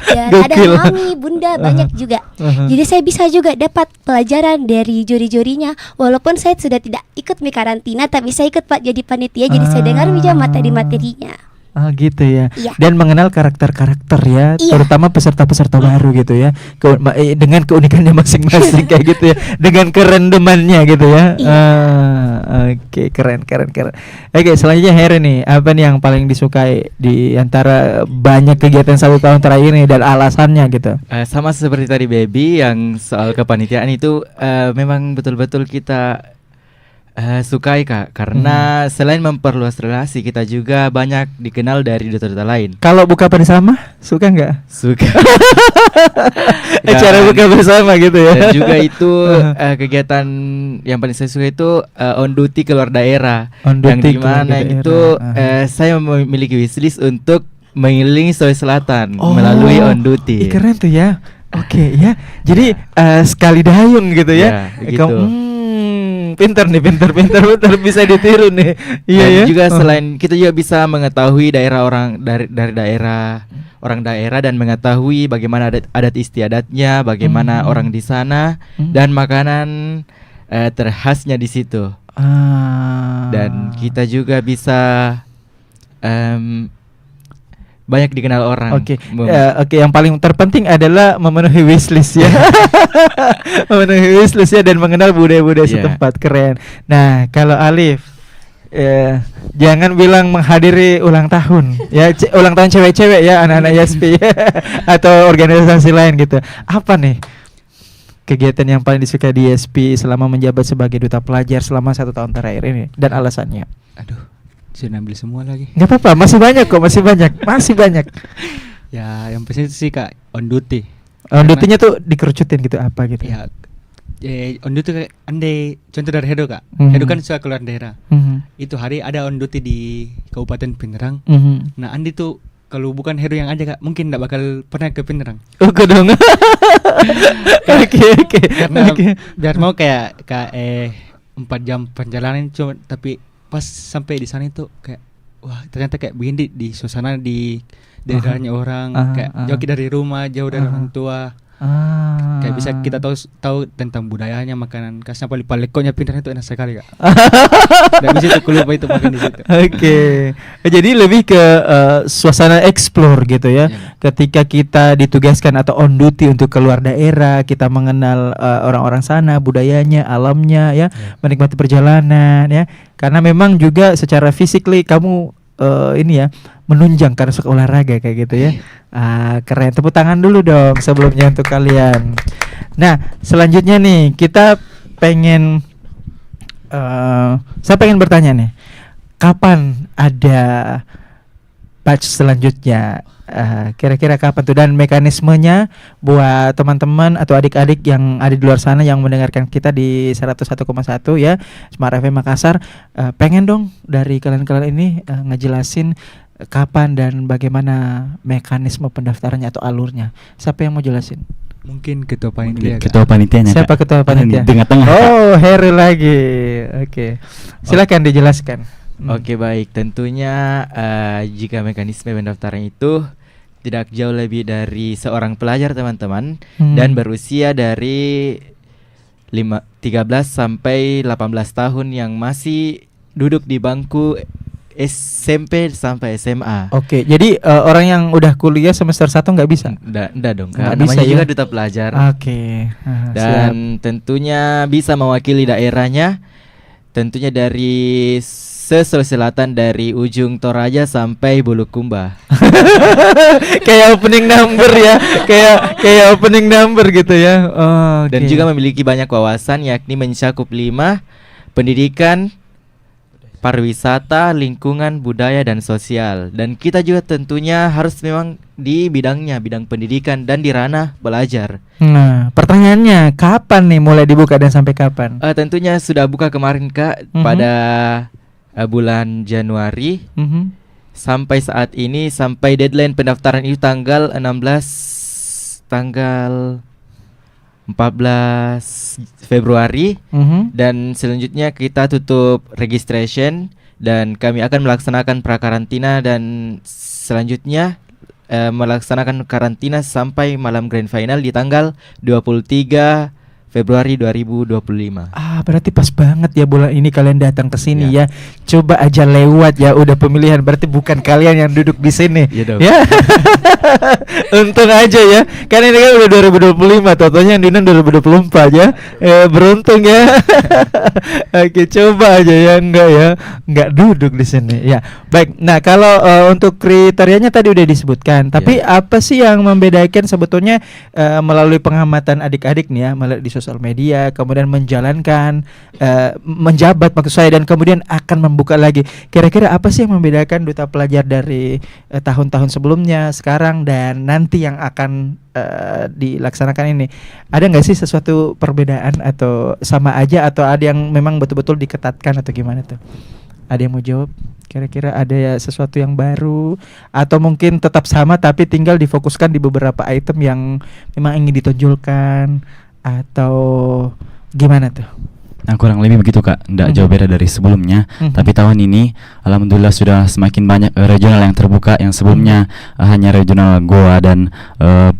dan ada Gokil. Mami, Bunda, banyak juga. Jadi saya bisa juga dapat pelajaran dari juri-jurinya. Walaupun saya sudah tidak ikut karantina, tapi saya ikut Pak jadi panitia. Jadi saya dengar bija materi-materinya. Gitu ya. Iya. Dan mengenal karakter-karakter ya, Iya. terutama peserta-peserta baru gitu ya. Dengan keunikannya masing-masing kayak gitu ya. Dengan kerendemannya gitu ya. Iya. Oke, keren. Oke, selanjutnya Heri nih, apa nih yang paling disukai di antara banyak kegiatan 1 tahun terakhir ini, dan alasannya gitu? Sama seperti tadi Baby, yang soal kepanitiaan itu memang betul-betul kita sukai Kak, karena selain memperluas relasi, kita juga banyak dikenal dari duta-duta lain. Kalau buka bersama, suka nggak? Suka. Cara buka bersama gitu ya. Dan juga itu kegiatan yang paling saya suka itu on duty keluar daerah. On Yang duty dimana keluar itu daerah. saya memiliki wishlist untuk mengelilingi Sulawesi Selatan Oh, melalui on duty. Keren tuh ya. Oke ya. Jadi sekali dayung gitu ya. Ya, begitu. Pintar bisa ditiru nih. Iya Dan ya. juga selain kita juga bisa mengetahui daerah orang dari daerah orang daerah, dan mengetahui bagaimana adat istiadatnya, bagaimana orang di sana, dan makanan terkhasnya di situ. Dan kita juga bisa banyak dikenal orang. Oke, yang paling terpenting adalah memenuhi wishlist ya. Memenuhi wishlist ya, dan mengenal budaya-budaya setempat. Keren. Nah, kalau Alif, jangan bilang menghadiri ulang tahun ya, ulang tahun cewek-cewek ya, anak-anak YSP atau organisasi lain gitu. Apa nih kegiatan yang paling disukai di YSP selama menjabat sebagai duta pelajar selama 1 tahun terakhir ini, dan alasannya? Aduh, saya ambil semua lagi. Nggak apa-apa, masih banyak kok, masih banyak. Ya, yang pasti itu sih Kak, on duty. On duty-nya tuh dikerucutin gitu apa gitu? Ya, on duty kayak andai contoh dari Hedo Kak. Mhm. Hedo kan suka keluar daerah. Mhm. Itu hari ada on duty di Kabupaten Pinerang. Mhm. Nah, Andi tuh kalau bukan Hedo yang aja Kak, mungkin enggak bakal pernah ke Pinerang. Oke dong. Oke. Karena biar mau kayak 4 jam perjalanan cuma, tapi pas sampai di sana itu kayak wah, ternyata kayak begini di suasana di daerahnya orang, kayak jauh dari rumah, jauh dari orang tua. Kayak bisa kita tahu tentang budayanya, makanan khasnya, paleko-nya Pinterang itu enak sekali Kak. Dan di situ lupa itu makan di situ. Oke. Jadi lebih ke suasana explore gitu ya. Ketika kita ditugaskan atau on duty untuk keluar daerah, kita mengenal orang-orang sana, budayanya, alamnya ya, menikmati perjalanan ya. Karena memang juga secara physically kamu ini ya, menunjang karena suka olahraga kayak gitu ya. Keren, tepuk tangan dulu dong sebelumnya untuk kalian. Nah, selanjutnya nih kita pengen saya pengen bertanya nih, kapan ada batch selanjutnya. Kira-kira kapan tuh, dan mekanismenya buat teman-teman atau adik-adik yang ada di luar sana yang mendengarkan kita di 101,1 ya Smart FM Makassar, pengen dong dari kalian-kalian ini ngejelasin kapan dan bagaimana mekanisme pendaftarannya atau alurnya. Siapa yang mau jelasin? Mungkin ketua panitia. Ketua panitianya. Siapa Kak? ketua panitia? Di tengah-tengah. Oh, Heru lagi. Oke. Silakan dijelaskan. Oke, baik. Tentunya jika mekanisme pendaftaran itu tidak jauh lebih dari seorang pelajar, teman-teman, dan berusia dari 13 sampai 18 tahun yang masih duduk di bangku SMP sampai SMA. Oke, jadi orang yang udah kuliah semester 1 nggak bisa? Nggak dong, Nggak Kak. bisa Namanya ya? juga duta pelajar. Oke. Dan tentunya bisa mewakili daerahnya, tentunya dari Sulawesi Selatan, dari ujung Toraja sampai Bulukumba. Kayak opening number ya, kayak opening number gitu ya. Oh, Dan juga memiliki banyak wawasan, yakni mencakup 5: pendidikan, pariwisata, lingkungan, budaya, dan sosial. Dan kita juga tentunya harus memang di bidangnya, bidang pendidikan dan di ranah belajar. Nah, pertanyaannya kapan nih mulai dibuka dan sampai kapan? Tentunya sudah buka kemarin, Kak, pada bulan Januari. Sampai saat ini, sampai deadline pendaftaran itu tanggal 14 Februari. Dan selanjutnya kita tutup registration dan kami akan melaksanakan prakarantina, dan selanjutnya melaksanakan karantina sampai malam grand final di tanggal 23 Februari 2025. Berarti pas banget ya bulan ini kalian datang ke sini ya. Coba aja lewat ya, udah pemilihan, berarti bukan kalian yang duduk di sini. Iya dong. Ya. Untung aja ya. Kan ini kan udah 2025, totonya yang diundang 2024 ya. Beruntung ya. Oke, coba aja ya, enggak duduk di sini. Ya. Baik. Nah, kalau untuk kriterianya tadi udah disebutkan. Tapi apa sih yang membedakan sebetulnya melalui pengamatan adik-adik nih ya, melalui di sosial media, kemudian menjalankan menjabat maksud saya, dan kemudian akan membuka lagi. Kira-kira apa sih yang membedakan duta pelajar dari tahun-tahun sebelumnya, sekarang, dan nanti yang akan dilaksanakan ini? Ada nggak sih sesuatu perbedaan atau sama aja, atau ada yang memang betul-betul diketatkan atau gimana tuh? Ada yang mau jawab? Kira-kira ada ya sesuatu yang baru, atau mungkin tetap sama tapi tinggal difokuskan di beberapa item yang memang ingin ditonjolkan, atau gimana tuh? Nah, kurang lebih begitu, Kak. Nggak jauh beda dari sebelumnya. Tapi tahun ini alhamdulillah sudah semakin banyak regional yang terbuka. Yang sebelumnya hanya regional Goa dan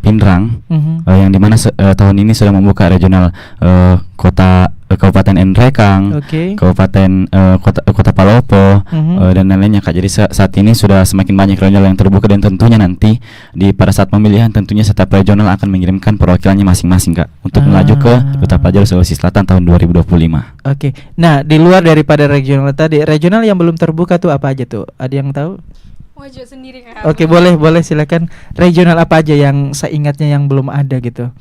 Pinrang, yang dimana tahun ini sudah membuka regional Kabupaten Nrekang, Kabupaten Kota Palopo, dan lain-lainnya, Kak. Jadi saat ini sudah semakin banyak regional yang terbuka, dan tentunya nanti pada saat pemilihan tentunya setiap regional akan mengirimkan perwakilannya masing-masing, Kak, untuk melaju ke Duta Pelajar Sulawesi Selatan tahun 2025. Oke. Nah, di luar daripada regional tadi, regional yang belum terbuka tuh apa aja tuh? Ada yang tahu? Wajah sendiri, Kak. Oke, boleh silakan. Regional apa aja yang seingatnya yang belum ada gitu?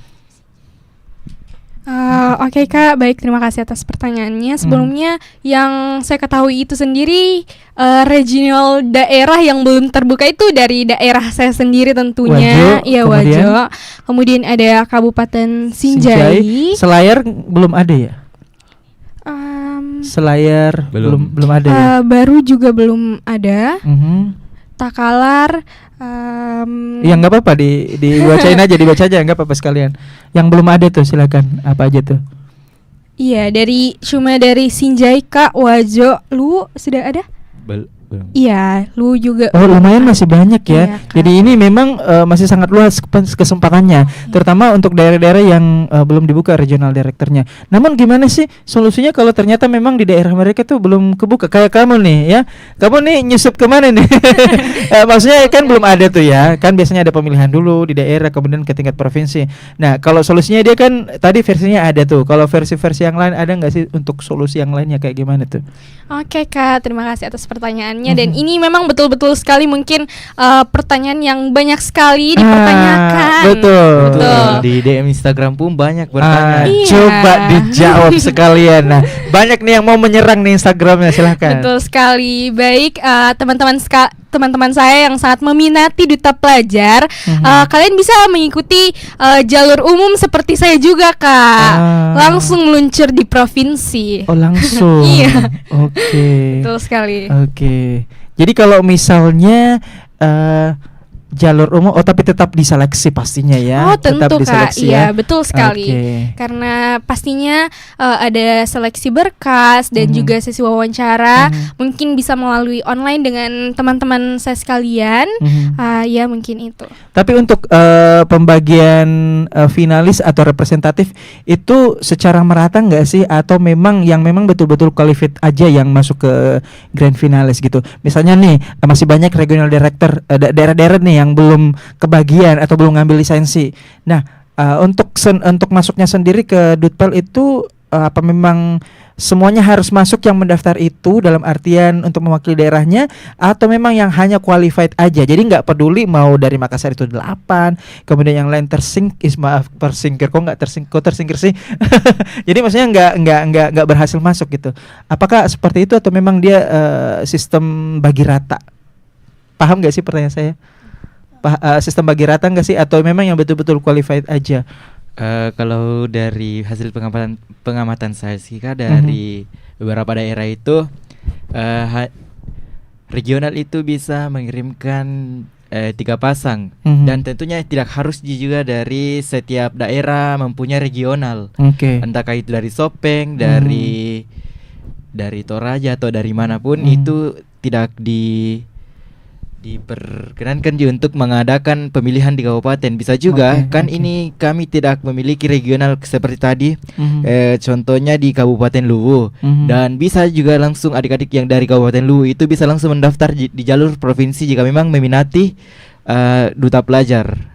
Oke, Kak, baik, terima kasih atas pertanyaannya. Sebelumnya yang saya ketahui itu sendiri regional daerah yang belum terbuka itu dari daerah saya sendiri tentunya. Iya, Wajo. Kemudian ada Kabupaten Sinjai. Selayar belum ada ya? Selayar belum ada ya? Baru juga belum ada. Takalar. Ya nggak apa-apa, dibacain aja, dibaca aja, nggak apa-apa sekalian. Yang belum ada tuh silakan, apa aja tuh? Iya, cuma dari Sinjai, Kak, Wajo, Lu sudah ada? Belum. Iya, Lu juga. Oh, lumayan masih banyak ya. Iya, Kak. Jadi ini memang masih sangat luas kesempatannya, terutama untuk daerah-daerah yang belum dibuka regional directornya. Namun gimana sih solusinya kalau ternyata memang di daerah mereka tuh belum kebuka? Kayak kamu nih ya, kamu nih nyusup kemana nih? Maksudnya kan belum ada tuh ya, kan biasanya ada pemilihan dulu di daerah, kemudian ke tingkat provinsi. Nah, kalau solusinya dia kan tadi versinya ada tuh. Kalau versi-versi yang lain ada nggak sih untuk solusi yang lainnya kayak gimana tuh? Oke, Kak, terima kasih atas pertanyaannya. Dan ini memang betul-betul sekali mungkin pertanyaan yang banyak sekali dipertanyakan. Betul. Di DM Instagram pun banyak bertanya. Iya. Coba dijawab sekalian. Nah, banyak nih yang mau menyerang nih Instagramnya, silahkan. Betul sekali. Baik, teman-teman teman-teman saya yang sangat meminati duta pelajar, kalian bisa mengikuti jalur umum seperti saya juga, Kak. Langsung meluncur di provinsi. Oh, langsung. Iya. Oke. Betul sekali. Oke. Jadi kalau misalnya jalur umum, tapi tetap diseleksi pastinya ya. Oh, tentu, tetap Kak. diseleksi Iya, ya. betul sekali. Oke. Karena pastinya ada seleksi berkas dan juga sesi wawancara. Mungkin bisa melalui online dengan teman-teman saya sekalian. Ya, mungkin itu. Tapi untuk pembagian finalis atau representatif itu secara merata nggak sih, atau memang betul-betul qualified aja yang masuk ke grand finalis gitu? Misalnya nih masih banyak regional director daerah-daerah nih yang belum kebagian atau belum ngambil lisensi. Nah, untuk masuknya sendiri ke Dutpel itu apa memang semuanya harus masuk yang mendaftar itu, dalam artian untuk mewakili daerahnya, atau memang yang hanya qualified aja? Jadi nggak peduli mau dari Makassar itu 8, kemudian yang lain tersingkir, kok tersingkir sih? Jadi maksudnya nggak berhasil masuk gitu. Apakah seperti itu atau memang dia sistem bagi rata? Paham nggak sih pertanyaan saya? Sistem bagi rata nggak sih, atau memang yang betul-betul qualified aja? Kalau dari hasil pengamatan saya sih, Kak, dari beberapa daerah itu regional itu bisa mengirimkan 3 pasang, dan tentunya tidak harus juga dari setiap daerah mempunyai regional. Entahkah itu dari Sopeng, dari Toraja atau dari manapun, itu tidak diperkenankan juga untuk mengadakan pemilihan di kabupaten. Bisa juga ini kami tidak memiliki regional seperti tadi, contohnya di Kabupaten Luwu, dan bisa juga langsung adik-adik yang dari Kabupaten Luwu itu bisa langsung mendaftar di jalur provinsi jika memang meminati duta pelajar.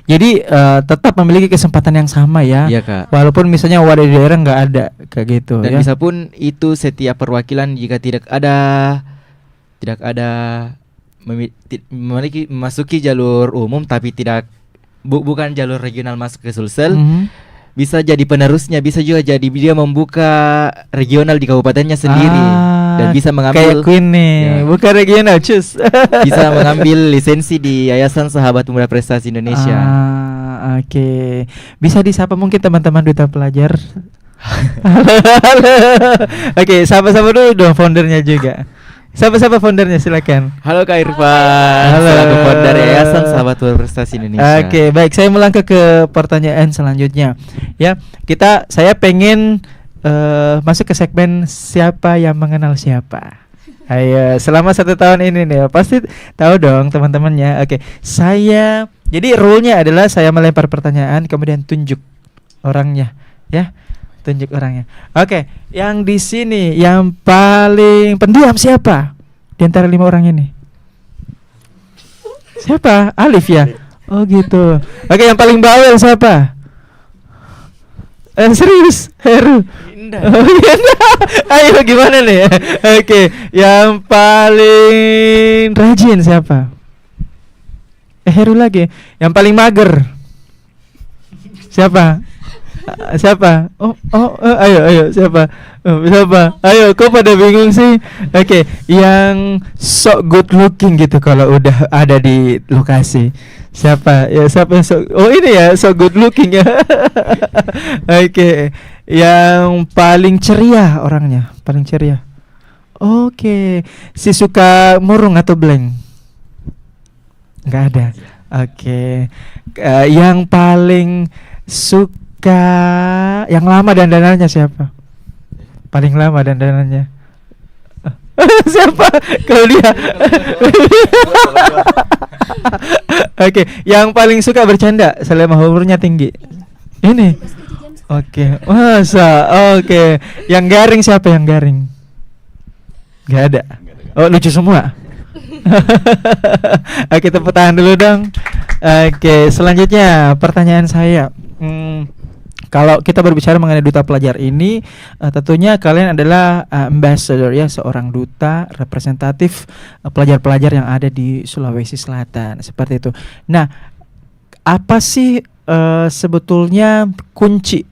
Jadi tetap memiliki kesempatan yang sama ya. Iya, Kak. Walaupun misalnya wadah di daerah nggak ada kayak gitu. Dan ya? bisa pun itu setiap perwakilan jika tidak ada memasuki jalur umum tapi bukan jalur regional masuk ke Sulsel, bisa jadi penerusnya, bisa juga jadi dia membuka regional di kabupatennya sendiri dan bisa mengambil kayak Queen nih, bukan regional, cus. Bisa mengambil lisensi di Yayasan Sahabat Pemuda Prestasi Indonesia. Bisa disapa mungkin teman-teman duta pelajar. Sapa-sapa dulu dong foundernya juga. Siapa foundernya, silakan. Halo Kak Irfan. Halo. Selaku founder Yayasan Sahabat Pemuda Prestasi Indonesia. Baik, saya melangkah ke pertanyaan selanjutnya. Ya, saya pengen masuk ke segmen siapa yang mengenal siapa. Ayo, selama 1 tahun ini nih, pasti tahu dong teman-temannya. Jadi rule-nya adalah saya melempar pertanyaan, kemudian tunjuk orangnya, ya. Tunjuk orangnya. Yang di sini yang paling pendiam siapa di antara 5 orang ini? Siapa? Alif ya? Oh gitu. Yang paling bawel siapa? Serius? Heru. Ayo gimana nih? Yang paling rajin siapa? Heru lagi. Yang paling mager siapa? Siapa? Ayo siapa? Ayo, kok pada bingung sih? Yang sok good looking gitu kalau udah ada di lokasi. Siapa? Ya siapa yang sok? Oh ini ya, sok good looking ya. Yang paling ceria orangnya, paling ceria. Si suka murung atau blank? Nggak ada. Yang paling suka yang lama dandanannya siapa? Paling lama dandanannya. Siapa? Kalau dia. Yang paling suka bercanda selama umurnya tinggi. Ini. Masa? Yang garing siapa yang garing? Gak ada. Oh, lucu semua. Tepuk tangan dulu dong. Selanjutnya pertanyaan saya. Kalau kita berbicara mengenai duta pelajar ini, tentunya kalian adalah ambassador ya, seorang duta representatif pelajar-pelajar yang ada di Sulawesi Selatan, seperti itu. Nah, apa sih sebetulnya kunci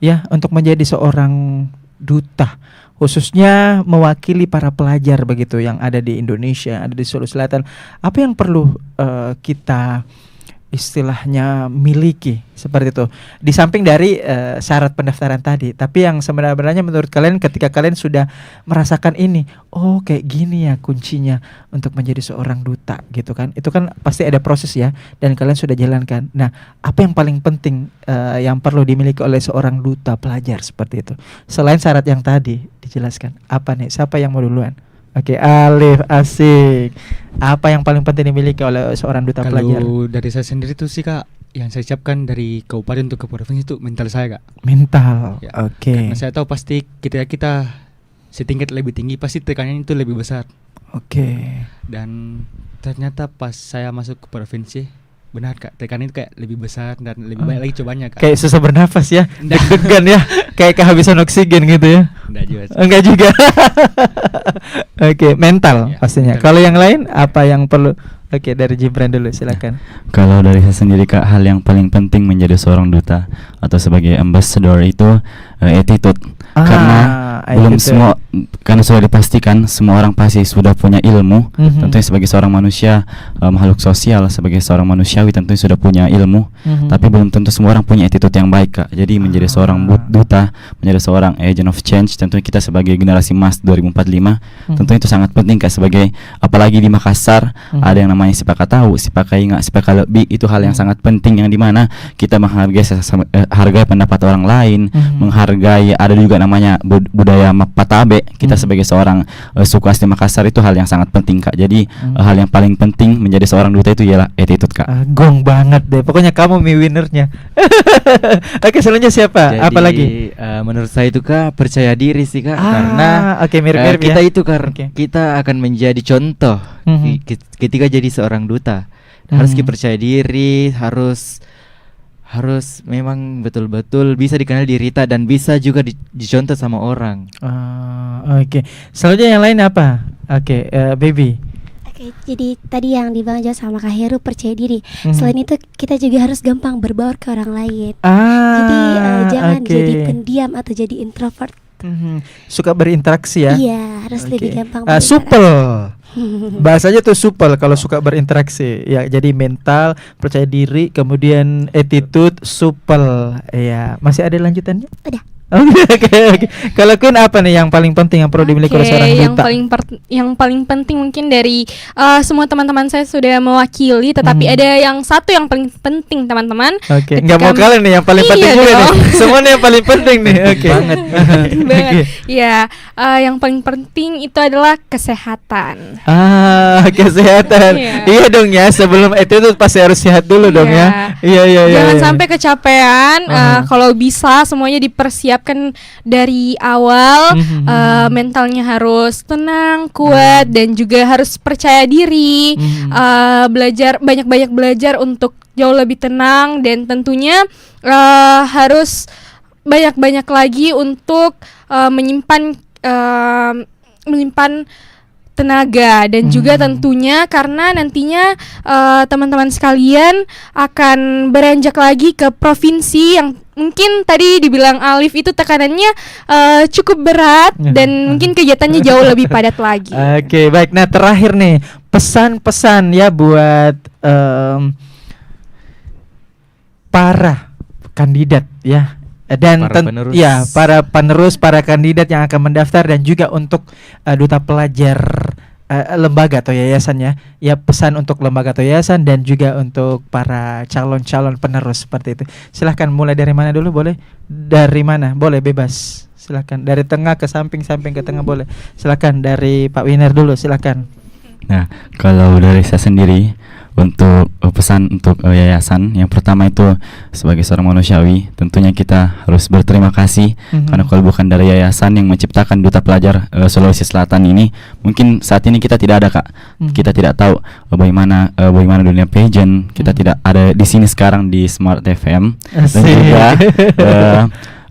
ya untuk menjadi seorang duta khususnya mewakili para pelajar begitu yang ada di Indonesia, ada di Sulawesi Selatan. Apa yang perlu kita istilahnya miliki seperti itu, di samping dari syarat pendaftaran tadi, tapi yang sebenarnya menurut kalian ketika kalian sudah merasakan ini, oh kayak gini ya kuncinya untuk menjadi seorang duta gitu kan, itu kan pasti ada proses ya, dan kalian sudah jalankan. Nah, apa yang paling penting yang perlu dimiliki oleh seorang duta pelajar seperti itu, selain syarat yang tadi dijelaskan, apa nih, siapa yang mau duluan? Oke, Alif, asik. Apa yang paling penting dimiliki oleh seorang duta pelajar? Kalau dari saya sendiri tuh sih Kak, yang saya siapkan dari kabupaten untuk ke provinsi itu mental saya Kak. Mental, Ya, oke. Karena saya tahu pasti kita setingkat lebih tinggi, pasti tekanannya itu lebih besar. Oke. Dan ternyata pas saya masuk ke provinsi, benar Kak, tekanan itu kayak lebih besar dan lebih banyak lagi cobanya Kak. Kayak susah bernafas ya, deg-degan ya, kayak kehabisan oksigen gitu ya. Enggak juga. Enggak juga. Oke, mental Ya, pastinya. mental. Kalau yang lain apa yang perlu? Oke, dari Gibran dulu silakan. Kalau dari saya sendiri Kak, hal yang paling penting menjadi seorang duta atau sebagai ambassador itu attitude. Karena belum attitude. semua, karena sudah dipastikan semua orang pasti sudah punya ilmu. Mhm. Tentunya sebagai seorang manusia, makhluk sosial, sebagai seorang manusiawi tentunya sudah punya ilmu. Mhm. Tapi belum tentu semua orang punya attitude yang baik Kak. Jadi menjadi seorang duta, menjadi seorang agent of change, tentunya kita sebagai generasi emas 2045, tentunya itu sangat penting Kak. Sebagai, apalagi di Makassar, ada yang namanya sipaka tahu, sipaka ingat, sipaka lebih. Itu hal yang sangat penting, yang dimana kita menghargai hargai pendapat orang lain, menghargai, ada juga namanya budaya Patabe. Kita sebagai seorang suku asli Makassar, itu hal yang sangat penting Kak. Jadi hal yang paling penting menjadi seorang duta itu ialah attitude Kak. Gong banget deh. Pokoknya kamu winnernya. Oke, selanjutnya siapa? Jadi, Apalagi? Menurut saya itu Kak, percaya diri sih Kak, karena oke, mirip-mirip kita ya. itu Oke. kita akan menjadi contoh ketika jadi seorang duta. Harus kita percaya diri, harus memang betul-betul bisa dikenal diri kita dan bisa juga dicontoh sama orang. Oke. Selanjutnya yang lain apa? Oke, Baby. Oke, jadi tadi yang dibilang juga sama Kak Heru, percaya diri. Selain itu kita juga harus gampang berbaur ke orang lain. Jadi jangan oke. jadi pendiam atau jadi introvert. Suka berinteraksi ya? Iya, harus lebih gampang. Supel. Bahasanya tuh supel kalau suka berinteraksi. Ya, jadi mental, percaya diri, kemudian attitude, supel. Ya, masih ada lanjutannya? Udah. Oke. Kalau Kun apa nih yang paling penting yang perlu dimiliki oleh seorang duta? Yang paling penting mungkin dari semua teman-teman saya sudah mewakili, tetapi ada yang satu yang paling penting teman-teman. Oke, nggak mau kalian nih yang paling penting Iya juga nih. dong. Semuanya yang paling penting nih. Oke. Banget. Banget. Ya, yang paling penting itu adalah kesehatan. Kesehatan. Iya. Iya dong ya, sebelum itu pasti harus sehat dulu dong ya. Iya. Jangan iya. sampai kecapean. Kalau bisa semuanya dipersiapkan dari awal. Mentalnya harus tenang, kuat, dan juga harus percaya diri. Belajar, banyak-banyak belajar untuk jauh lebih tenang, dan tentunya harus banyak-banyak lagi untuk menyimpan tenaga, dan juga tentunya karena nantinya teman-teman sekalian akan beranjak lagi ke provinsi yang mungkin tadi dibilang Alif itu tekanannya cukup berat dan mungkin kegiatannya jauh lebih padat lagi. Oke, baik. Nah, terakhir nih, pesan-pesan ya buat para kandidat ya. Dan Para penerus. ya, para penerus, para kandidat yang akan mendaftar, dan juga untuk duta pelajar lembaga atau yayasannya. Ya, pesan untuk lembaga atau yayasan dan juga untuk para calon-calon penerus seperti itu. Silahkan mulai dari mana dulu, boleh? Dari mana? Boleh, bebas. Silahkan dari tengah ke samping, samping ke tengah boleh. Silahkan dari Pak Winner dulu, silahkan. Nah, kalau dari saya sendiri, untuk pesan untuk yayasan, yang pertama itu sebagai seorang manusiawi, tentunya kita harus berterima kasih karena kalau bukan dari yayasan yang menciptakan duta pelajar Sulawesi Selatan ini, mungkin saat ini kita tidak ada Kak. Kita tidak tahu bagaimana dunia pageant. Kita tidak ada di sini sekarang di Smart FM. Dan juga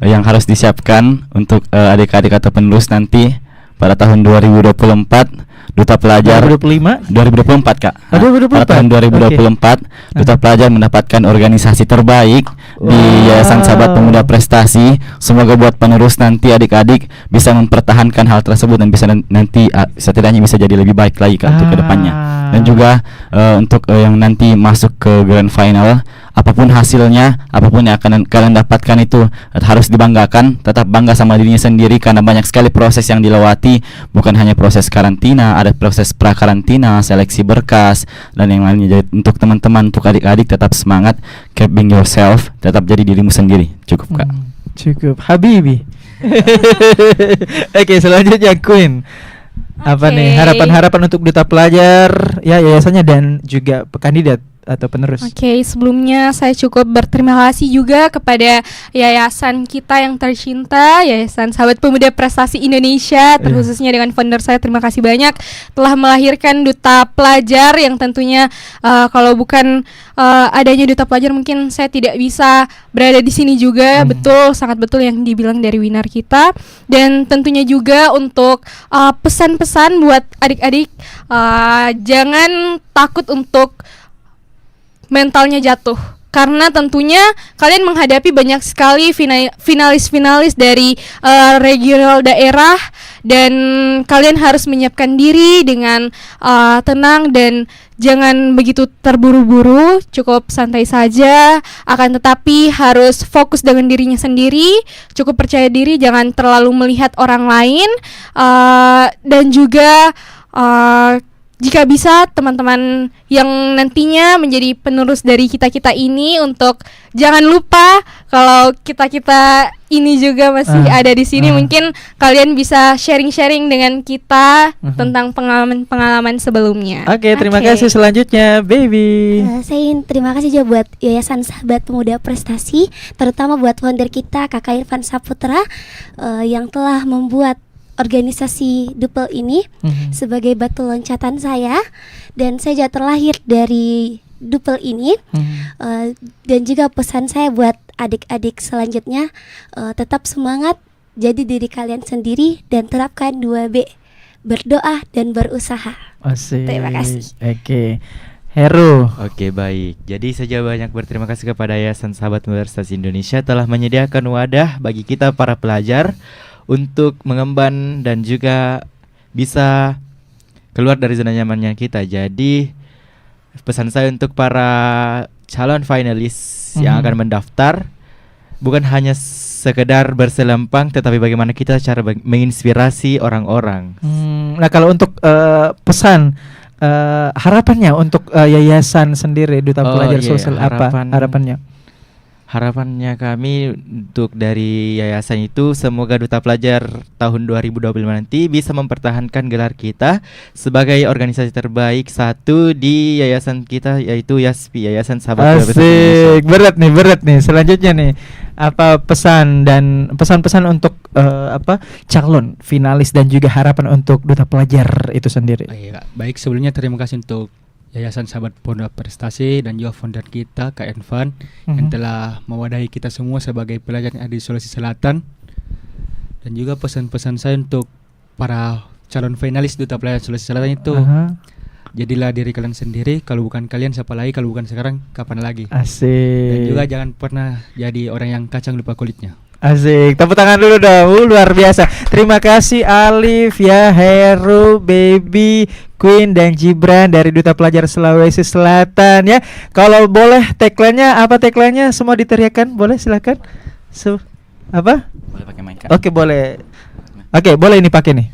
yang harus disiapkan untuk adik-adik atau penerus nanti, pada tahun 2024 Duta Pelajar 2025 2024 Kak. Oh, 2024. Pada tahun 2024 Duta Pelajar mendapatkan organisasi terbaik di Yayasan Sahabat Pemuda Prestasi. Semoga buat penerus nanti adik-adik bisa mempertahankan hal tersebut dan bisa nanti setidaknya bisa jadi lebih baik lagi Kak untuk kedepannya. Dan juga untuk yang nanti masuk ke grand final, apapun hasilnya, apapun yang akan kalian dapatkan itu harus dibanggakan. Tetap bangga sama dirinya sendiri karena banyak sekali proses yang dilewati. Bukan hanya proses karantina, ada proses pra-karantina, seleksi berkas, dan yang lainnya. Jadi untuk teman-teman, untuk adik-adik tetap semangat, keep being yourself, tetap jadi dirimu sendiri. Cukup Kak. Cukup Habibi. Oke, selanjutnya Queen. Apa Oke. nih harapan-harapan untuk Duta Pelajar ya yayasannya dan juga kandidat atau penerus? Oke, sebelumnya saya cukup berterima kasih juga kepada yayasan kita yang tercinta, Yayasan Sahabat Pemuda Prestasi Indonesia, terkhususnya dengan founder saya. Terima kasih banyak telah melahirkan Duta Pelajar yang tentunya kalau bukan adanya Duta Pelajar mungkin saya tidak bisa berada di sini juga. Betul, sangat betul yang dibilang dari Winar kita. Dan tentunya juga untuk pesan-pesan buat adik-adik, jangan takut untuk mentalnya jatuh, karena tentunya kalian menghadapi banyak sekali finalis-finalis dari regional daerah, dan kalian harus menyiapkan diri dengan tenang dan jangan begitu terburu-buru, cukup santai saja. Akan tetapi harus fokus dengan dirinya sendiri, cukup percaya diri, jangan terlalu melihat orang lain, dan juga jika bisa teman-teman yang nantinya menjadi penerus dari kita-kita ini, untuk jangan lupa kalau kita-kita ini juga masih ada di sini. Mungkin kalian bisa sharing-sharing dengan kita tentang pengalaman-pengalaman sebelumnya. Oke, terima kasih. Selanjutnya Baby. Saya ingin terima kasih juga buat Yayasan Sahabat Pemuda Prestasi, terutama buat founder kita Kakak Irfan Saputra yang telah membuat organisasi Dupel ini sebagai batu loncatan saya, dan saya juga terlahir dari Dupel ini. Dan juga pesan saya buat adik-adik selanjutnya, tetap semangat, jadi diri kalian sendiri dan terapkan 2B, berdoa dan berusaha. Asik. Terima kasih. Oke. Heru. Oke, baik. Jadi saya banyak berterima kasih kepada Yayasan Sahabat Pemuda Prestasi Indonesia telah menyediakan wadah bagi kita para pelajar untuk mengemban dan juga bisa keluar dari zona nyamannya kita. Jadi pesan saya untuk para calon finalis yang akan mendaftar, bukan hanya sekedar berselempang, tetapi bagaimana kita cara menginspirasi orang-orang. Nah, kalau untuk pesan harapannya untuk yayasan sendiri Duta Pelajar Sosial, apa harapannya? Harapannya kami untuk dari yayasan itu, semoga Duta Pelajar tahun 2025 nanti bisa mempertahankan gelar kita sebagai organisasi terbaik satu di yayasan kita, yaitu YASPI, Yayasan Sahabat Pemuda Prestasi Indonesia. Berat nih. Selanjutnya nih, apa pesan dan pesan-pesan untuk calon finalis dan juga harapan untuk Duta Pelajar itu sendiri? Baik, sebelumnya terima kasih untuk Yayasan Sahabat Pemuda Prestasi dan juga founder kita Kak Irfan yang telah mewadahi kita semua sebagai pelajar yang ada di Sulawesi Selatan. Dan juga pesan-pesan saya untuk para calon finalis Duta Pelajar Sulawesi Selatan itu, jadilah diri kalian sendiri. Kalau bukan kalian siapa lagi? Kalau bukan sekarang kapan lagi? Asik. Dan juga jangan pernah jadi orang yang kacang lupa kulitnya. Asik, tepuk tangan dulu dong. Luar biasa. Terima kasih Alif, ya, Heru, Baby, Queen dan Gibran dari Duta Pelajar Sulawesi Selatan ya. Kalau boleh tagline-nya apa, tagline-nya semua diteriakan, boleh silakan. Apa? Boleh pakai mic Kak? Oke, boleh. Oke, boleh ini pakai nih.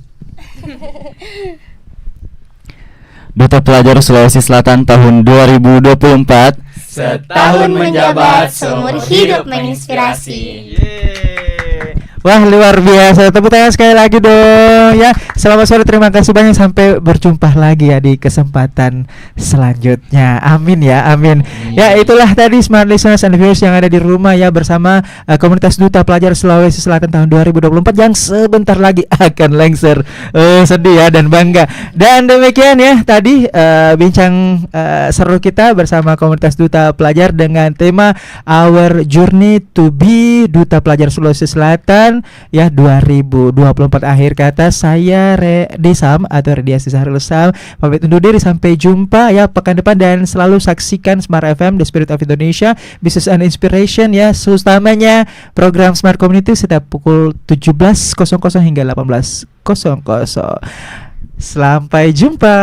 Duta Pelajar Sulawesi Selatan tahun 2024. Setahun menjabat, seumur hidup menginspirasi. Wah, luar biasa. Tepuk tangan sekali lagi dong ya. Selamat sore, terima kasih banyak. Sampai berjumpa lagi ya di kesempatan selanjutnya. Amin ya, amin. Ya, itulah tadi smart listeners and viewers yang ada di rumah ya, bersama komunitas Duta Pelajar Sulawesi Selatan tahun 2024 yang sebentar lagi akan lengser. Sedih ya dan bangga. Dan demikian ya tadi bincang seru kita bersama komunitas Duta Pelajar dengan tema Our Journey to be Duta Pelajar Sulawesi Selatan. tahun ya 2024. Akhir kata saya Desam atau Rediasi Sahrul Sam pamit undur diri, sampai jumpa ya pekan depan, dan selalu saksikan Smart FM The Spirit of Indonesia Business and Inspiration ya, utamanya program Smart Community setiap pukul 17.00 hingga 18.00. Sampai jumpa.